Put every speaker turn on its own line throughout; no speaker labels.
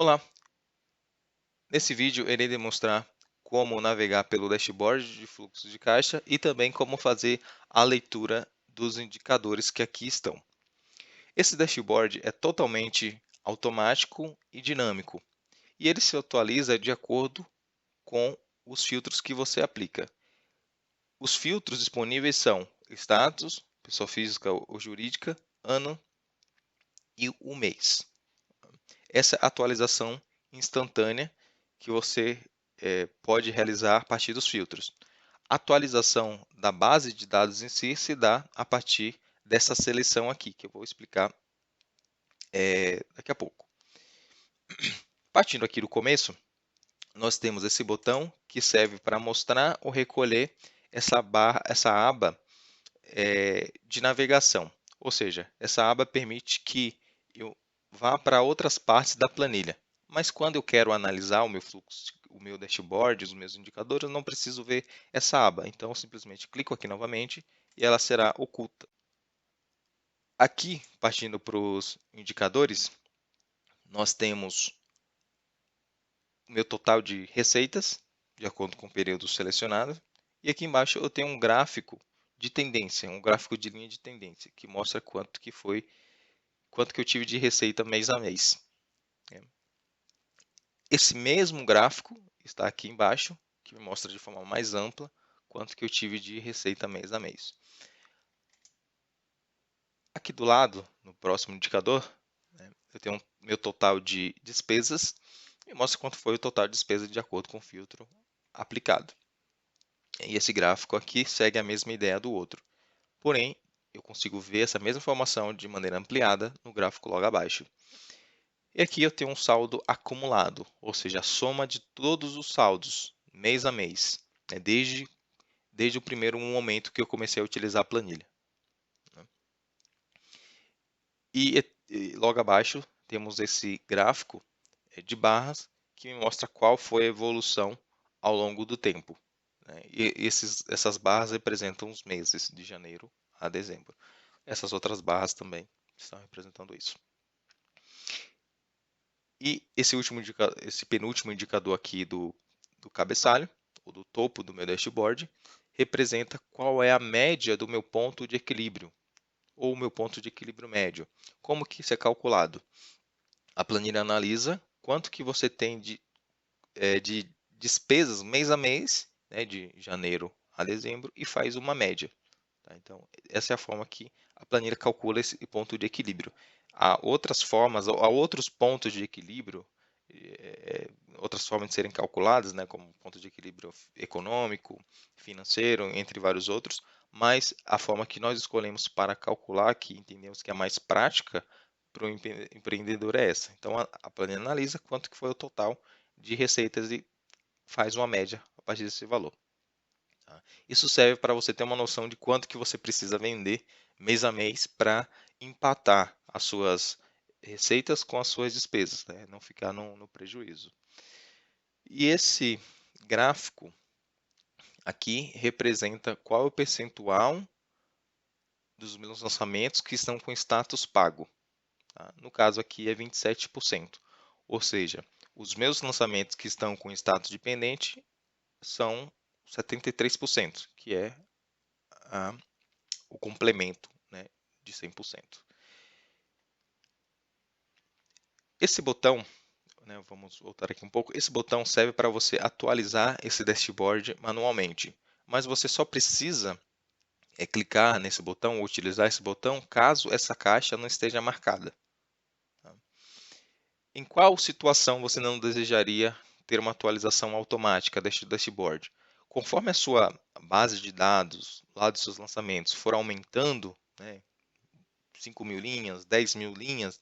Olá, nesse vídeo irei demonstrar como navegar pelo dashboard de fluxo de caixa e também como fazer a leitura dos indicadores que aqui estão. Esse dashboard é totalmente automático e dinâmico e ele se atualiza de acordo com os filtros que você aplica. Os filtros disponíveis são status, pessoa física ou jurídica, ano e o mês. Essa atualização instantânea que você pode realizar a partir dos filtros. A atualização da base de dados em si se dá a partir dessa seleção aqui, que eu vou explicar daqui a pouco. Partindo aqui do começo, nós temos esse botão que serve para mostrar ou recolher essa aba de navegação. Ou seja, essa aba permite que eu vá para outras partes da planilha. Mas quando eu quero analisar o meu fluxo, o meu dashboard, os meus indicadores, eu não preciso ver essa aba. Então, eu simplesmente clico aqui novamente e ela será oculta. Aqui, partindo para os indicadores, nós temos o meu total de receitas, de acordo com o período selecionado. E aqui embaixo eu tenho um gráfico de tendência, um gráfico de linha de tendência, que mostra quanto que eu tive de receita mês a mês. Esse mesmo gráfico está aqui embaixo, que me mostra de forma mais ampla quanto que eu tive de receita mês a mês. Aqui do lado, no próximo indicador, eu tenho meu total de despesas e mostra quanto foi o total de despesa de acordo com o filtro aplicado. E esse gráfico aqui segue a mesma ideia do outro. Porém, eu consigo ver essa mesma informação de maneira ampliada no gráfico logo abaixo. E aqui eu tenho um saldo acumulado, ou seja, a soma de todos os saldos, mês a mês, desde o primeiro momento que eu comecei a utilizar a planilha. E logo abaixo temos esse gráfico de barras que me mostra qual foi a evolução ao longo do tempo. E essas barras representam os meses de janeiro a dezembro. Essas outras barras também estão representando isso. E esse penúltimo indicador aqui do cabeçalho, ou do topo do meu dashboard, representa qual é a média do meu ponto de equilíbrio, ou o meu ponto de equilíbrio médio. Como que isso é calculado? A planilha analisa quanto que você tem de despesas mês a mês, né, de janeiro a dezembro, e faz uma média. Tá? Então, essa é a forma que a planilha calcula esse ponto de equilíbrio. Há outras formas, há outros pontos de equilíbrio, outras formas de serem calculadas, né, como ponto de equilíbrio econômico, financeiro, entre vários outros, mas a forma que nós escolhemos para calcular, que entendemos que é a mais prática para o empreendedor é essa. Então, a planilha analisa quanto que foi o total de receitas e faz uma média a partir desse valor. Tá? Isso serve para você ter uma noção de quanto que você precisa vender mês a mês para empatar as suas receitas com as suas despesas, né? Não ficar no prejuízo. E esse gráfico aqui representa qual é o percentual dos meus lançamentos que estão com status pago. Tá? No caso aqui é 27%. Ou seja, os meus lançamentos que estão com status dependente são 73%, que é o complemento, né, de 100%. Esse botão, né, vamos voltar aqui um pouco, esse botão serve para você atualizar esse dashboard manualmente, mas você só precisa clicar nesse botão ou utilizar esse botão caso essa caixa não esteja marcada. Tá? Em qual situação você não desejaria ter uma atualização automática deste dashboard? Conforme a sua base de dados, lá dos seus lançamentos, for aumentando, né, 5.000 linhas, 10.000 linhas,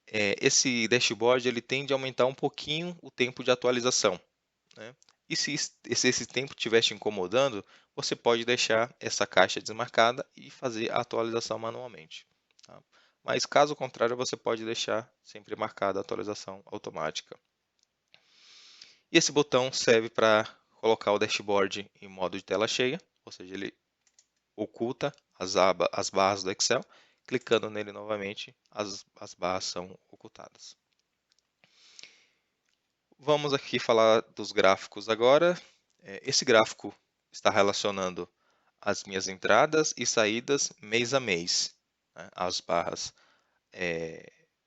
esse dashboard ele tende a aumentar um pouquinho o tempo de atualização. Né? E se esse tempo estiver te incomodando, você pode deixar essa caixa desmarcada e fazer a atualização manualmente. Tá? Mas caso contrário, você pode deixar sempre marcada a atualização automática. E esse botão serve para colocar o dashboard em modo de tela cheia, ou seja, ele oculta as barras do Excel. Clicando nele novamente, as barras são ocultadas. Vamos aqui falar dos gráficos agora. Esse gráfico está relacionando as minhas entradas e saídas mês a mês, né? As barras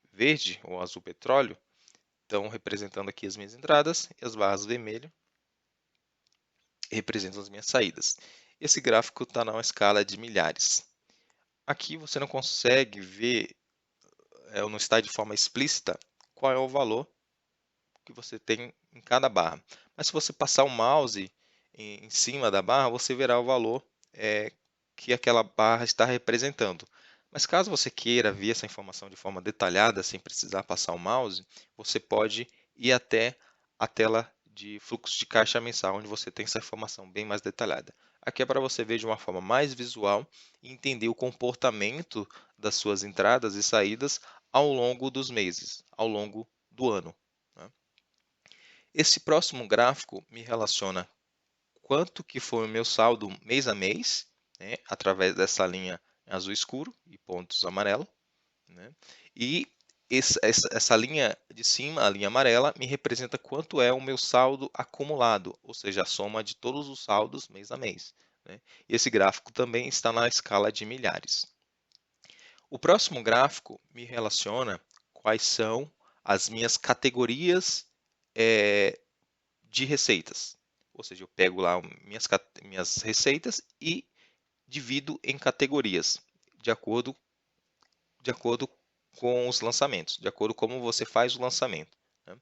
verde ou azul petróleo estão representando aqui as minhas entradas e as barras vermelho representam as minhas saídas. Esse gráfico está numa escala de milhares. Aqui você não consegue ver, ou não está de forma explícita, qual é o valor que você tem em cada barra. Mas se você passar o mouse em cima da barra, você verá o valor que aquela barra está representando. Mas caso você queira ver essa informação de forma detalhada, sem precisar passar o mouse, você pode ir até a tela de fluxo de caixa mensal, onde você tem essa informação bem mais detalhada. Aqui é para você ver de uma forma mais visual e entender o comportamento das suas entradas e saídas ao longo dos meses, ao longo do ano, né? Esse próximo gráfico me relaciona quanto que foi o meu saldo mês a mês, né, através dessa linha azul escuro e pontos amarelo, né? E essa linha de cima, a linha amarela, me representa quanto é o meu saldo acumulado, ou seja, a soma de todos os saldos mês a mês, né? E esse gráfico também está na escala de milhares. O próximo gráfico me relaciona quais são as minhas categorias de receitas. Ou seja, eu pego lá minhas receitas e divido em categorias, de acordo, de acordo com os lançamentos, de acordo com como você faz o lançamento, né?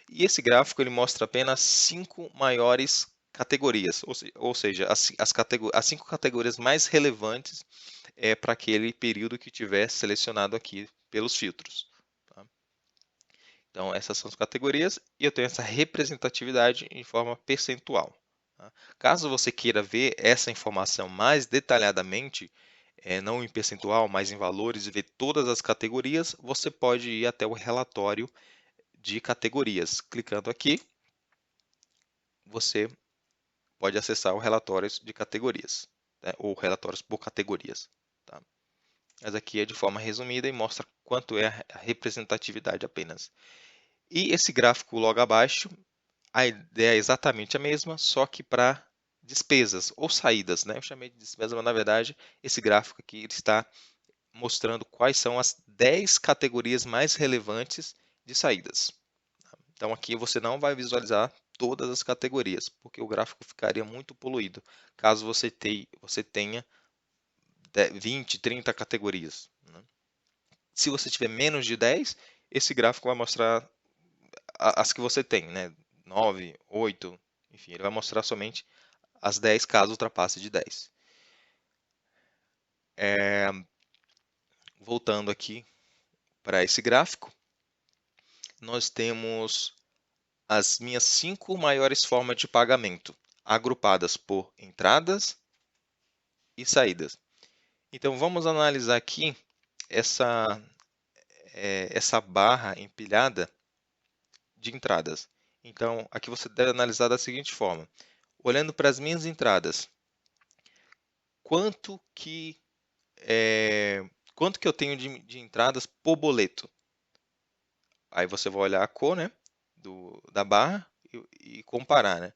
E esse gráfico ele mostra apenas 5 maiores categorias, ou seja, as 5 categorias mais relevantes para aquele período que tiver selecionado aqui pelos filtros, tá? Então, essas são as categorias e eu tenho essa representatividade em forma percentual, tá? Caso você queira ver essa informação mais detalhadamente, não em percentual, mas em valores, e ver todas as categorias, você pode ir até o relatório de categorias. Clicando aqui, você pode acessar o relatório de categorias, né? Ou relatórios por categorias, tá? Mas aqui é de forma resumida e mostra quanto é a representatividade apenas. E esse gráfico logo abaixo, a ideia é exatamente a mesma, só que para despesas ou saídas, né? Eu chamei de despesa, mas na verdade esse gráfico aqui está mostrando quais são as 10 categorias mais relevantes de saídas. Então aqui você não vai visualizar todas as categorias, porque o gráfico ficaria muito poluído, caso você tenha 20, 30 categorias, né? Se você tiver menos de 10, esse gráfico vai mostrar as que você tem, né? 9, 8, enfim, ele vai mostrar somente as 10 caso ultrapasse de 10. Voltando aqui para esse gráfico, nós temos as minhas 5 maiores formas de pagamento, agrupadas por entradas e saídas. Então, vamos analisar aqui essa, essa barra empilhada de entradas. Então, aqui você deve analisar da seguinte forma. Olhando para as minhas entradas, quanto que, quanto que eu tenho de entradas por boleto? Aí você vai olhar a cor, né, da barra e comparar, né?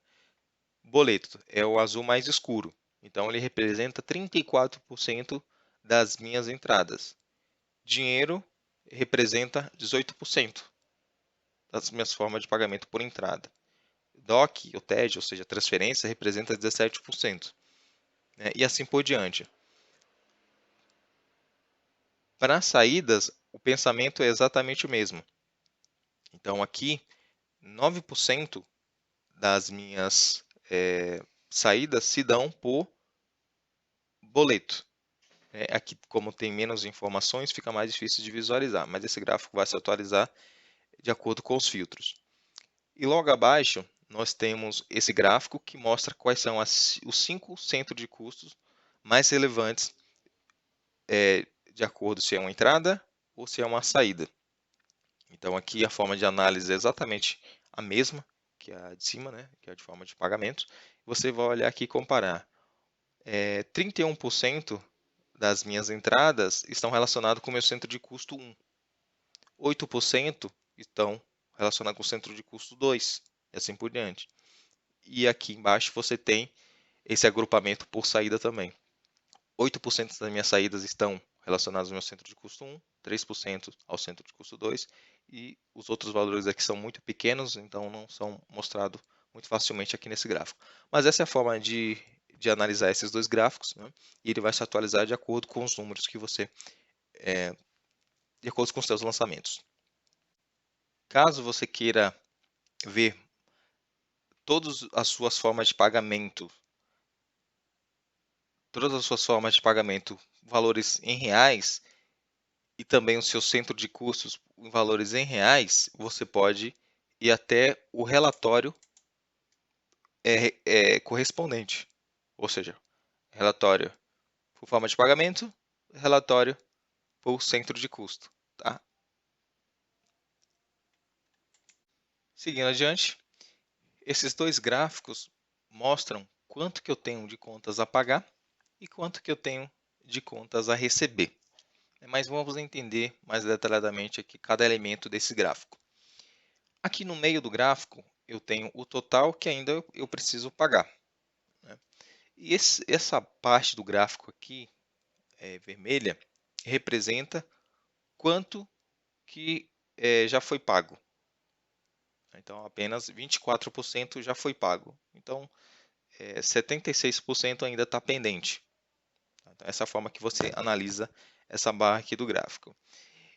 Boleto é o azul mais escuro, então ele representa 34% das minhas entradas. Dinheiro representa 18% das minhas formas de pagamento por entrada. DOC, ou TED, ou seja, transferência, representa 17%, né? E assim por diante. Para saídas, o pensamento é exatamente o mesmo. Então aqui, 9% das minhas saídas se dão por boleto. Aqui, como tem menos informações, fica mais difícil de visualizar, mas esse gráfico vai se atualizar de acordo com os filtros. E logo abaixo, nós temos esse gráfico que mostra quais são os 5 centros de custos mais relevantes, de acordo se é uma entrada ou se é uma saída. Então, aqui a forma de análise é exatamente a mesma que a de cima, né? Que é a de forma de pagamento. Você vai olhar aqui e comparar. 31% das minhas entradas estão relacionadas com o meu centro de custo 1. 8% estão relacionado com o centro de custo 2, e assim por diante. E aqui embaixo você tem esse agrupamento por saída também. 8% das minhas saídas estão relacionadas ao meu centro de custo 1, 3% ao centro de custo 2, e os outros valores aqui são muito pequenos, então não são mostrados muito facilmente aqui nesse gráfico. Mas essa é a forma de analisar esses dois gráficos, né? E ele vai se atualizar de acordo com os números que você, de acordo com os seus lançamentos. Caso você queira ver todas as suas formas de pagamento, valores em reais, e também o seu centro de custos em valores em reais, você pode ir até o relatório correspondente, ou seja, relatório por forma de pagamento, relatório por centro de custo. Tá? Seguindo adiante, esses dois gráficos mostram quanto que eu tenho de contas a pagar e quanto que eu tenho de contas a receber. Mas vamos entender mais detalhadamente aqui cada elemento desse gráfico. Aqui no meio do gráfico, eu tenho o total que ainda eu preciso pagar. Né? E essa parte do gráfico aqui, vermelha, representa quanto que já foi pago. Então, apenas 24% já foi pago. Então, 76% ainda está pendente. Então, essa é a forma que você analisa essa barra aqui do gráfico.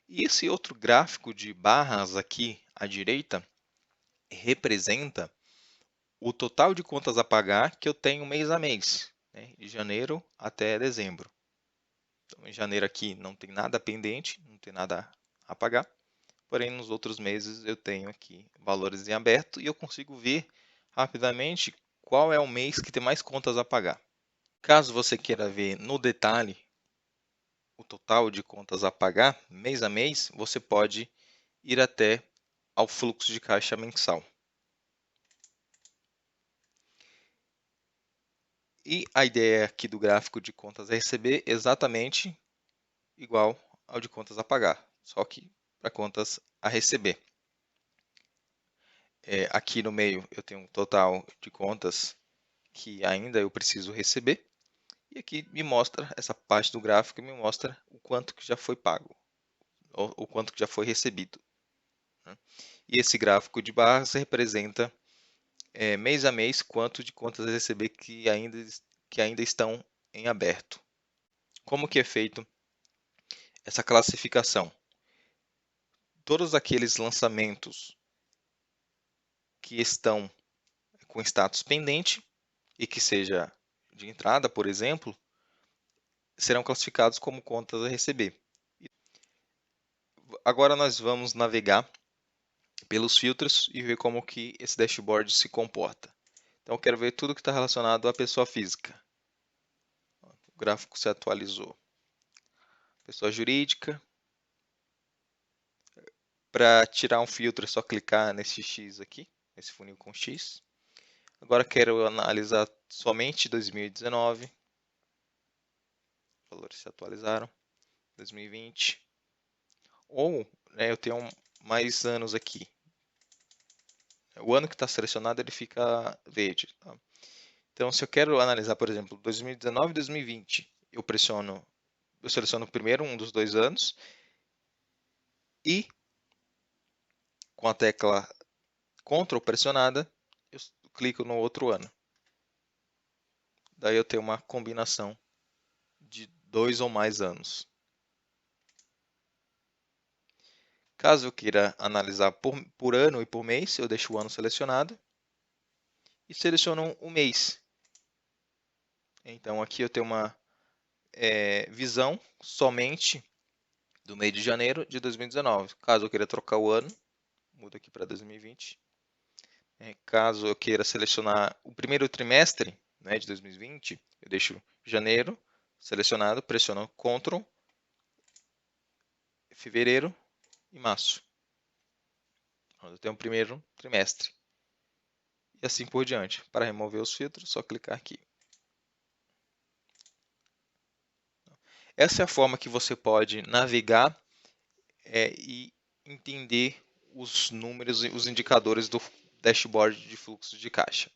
E esse outro gráfico de barras aqui à direita representa o total de contas a pagar que eu tenho mês a mês, né, de janeiro até dezembro. Então, em janeiro aqui não tem nada pendente, não tem nada a pagar, porém nos outros meses eu tenho aqui valores em aberto e eu consigo ver rapidamente qual é o mês que tem mais contas a pagar. Caso você queira ver no detalhe o total de contas a pagar mês a mês, você pode ir até ao fluxo de caixa mensal. E a ideia aqui do gráfico de contas a receber é exatamente igual ao de contas a pagar, só que para contas a receber. Aqui no meio eu tenho um total de contas que ainda eu preciso receber, e aqui me mostra, essa parte do gráfico me mostra o quanto que já foi pago, ou o quanto que já foi recebido. Né? E esse gráfico de barras representa mês a mês quanto de contas a receber que ainda estão em aberto. Como que é feito essa classificação? Todos aqueles lançamentos que estão com status pendente e que seja de entrada, por exemplo, serão classificados como contas a receber. Agora nós vamos navegar pelos filtros e ver como que esse dashboard se comporta. Então eu quero ver tudo que está relacionado à pessoa física. O gráfico se atualizou. Pessoa jurídica. Para tirar um filtro é só clicar nesse X aqui, nesse funil com X. Agora quero analisar somente 2019. Os valores se atualizaram. 2020. Ou eu tenho mais anos aqui. O ano que está selecionado ele fica verde. Tá? Então, se eu quero analisar, por exemplo, 2019 e 2020, eu seleciono primeiro um dos dois anos e com a tecla Ctrl pressionada, eu clico no outro ano. Daí eu tenho uma combinação de 2 ou mais anos. Caso eu queira analisar por ano e por mês, eu deixo o ano selecionado e seleciono o mês. Então aqui eu tenho uma visão somente do mês de janeiro de 2019. Caso eu queira trocar o ano, mudo aqui para 2020. Caso eu queira selecionar o primeiro trimestre, né, de 2020, eu deixo janeiro selecionado, pressiono Ctrl, fevereiro e março. Eu tenho o primeiro trimestre. E assim por diante. Para remover os filtros, só clicar aqui. Essa é a forma que você pode navegar e entender os números e os indicadores do dashboard de fluxo de caixa.